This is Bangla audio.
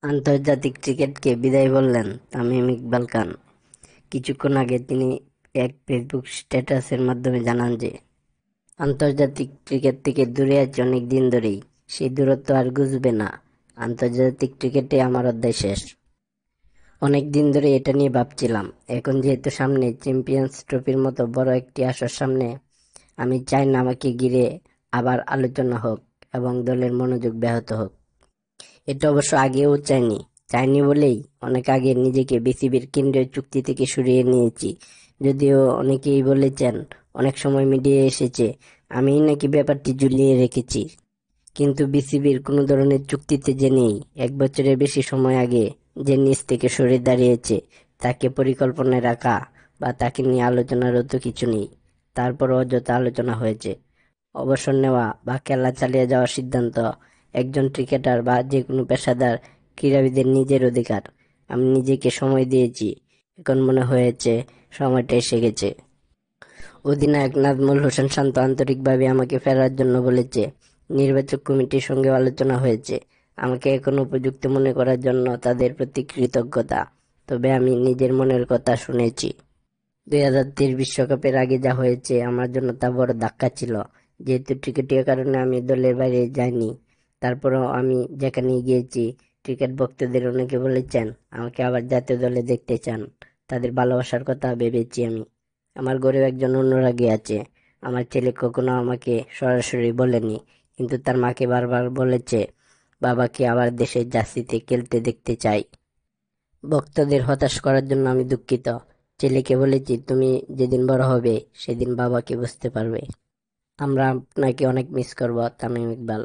আন্তর্জাতিক ক্রিকেটকে বিদায় বললেন তামিম ইকবাল খান। কিছুক্ষণ আগে তিনি এক ফেসবুক স্ট্যাটাসের মাধ্যমে জানান যে আন্তর্জাতিক ক্রিকেট থেকে দূরে আছি অনেক দিন ধরেই, সেই দূরত্ব আর ঘুচবে না। আন্তর্জাতিক ক্রিকেটে আমার অধ্যায় শেষ। অনেক দিন ধরে এটা নিয়ে ভাবছিলাম। এখন যেহেতু সামনে চ্যাম্পিয়ন্স ট্রফির মতো বড় একটি আসর সামনে, আমি চাই না আমাকে ঘিরে আবার আলোচনা হোক এবং দলের মনোযোগ ব্যাহত হোক। এটা অবশ্য আগেও চাইনি বলেই অনেক আগে নিজেকে বিসিবির কেন্দ্রীয় চুক্তি থেকে সরিয়ে নিয়েছি। যদিও অনেকেই বলেছেন, অনেক সময় মিডিয়ায় এসেছে আমিই নাকি ব্যাপারটি ঝুলিয়ে রেখেছি। কিন্তু বিসিবির কোনো ধরনের চুক্তিতে যে নেই, 1 বছরের বেশি সময় আগে যে নিজ থেকে সরে দাঁড়িয়েছে, তাকে পরিকল্পনায় রাখা বা তাকে নিয়ে আলোচনারও তো কিছু নেই। তারপরও অযথা আলোচনা হয়েছে। অবসর নেওয়া বা খেলা চালিয়ে যাওয়ার সিদ্ধান্ত একজন ক্রিকেটার বা যে কোনো পেশাদার ক্রীড়াবিদের নিজের অধিকার। আমি নিজেকে সময় দিয়েছি, এখন মনে হয়েছে সময়টা এসে গেছে। অধিনায়ক নাজমুল হোসেন শান্ত আন্তরিকভাবে আমাকে ফেরার জন্য বলেছে। নির্বাচক কমিটির সঙ্গে আলোচনা হয়েছে। আমাকে এখন উপযুক্ত মনে করার জন্য তাদের প্রতি কৃতজ্ঞতা। তবে আমি নিজের মনের কথা শুনেছি। 2023 বিশ্বকাপের আগে যা হয়েছে আমার জন্য তা বড় ধাক্কা ছিল। যেহেতু ক্রিকেটীয় কারণে আমি দলের বাইরে যাইনি, তারপরও আমি যেখানেই গিয়েছি ক্রিকেট ভক্তদের অনেকে বলেছেন আমাকে আবার জাতীয় দলে দেখতে চান। তাদের ভালোবাসার কথা ভেবেছি আমি। আমার ঘরেও একজন অনুরাগী আছে। আমার ছেলে কখনো আমাকে সরাসরি বলেনি, কিন্তু তার মাকে বারবার বলেছে বাবাকে আবার দেশের জার্সিতে খেলতে দেখতে চাই। ভক্তদের হতাশ করার জন্য আমি দুঃখিত। ছেলেকে বলেছি, তুমি যেদিন বড় হবে সেদিন বাবাকে বুঝতে পারবে। আমরা আপনাকে অনেক মিস করব, তামিম ইকবাল।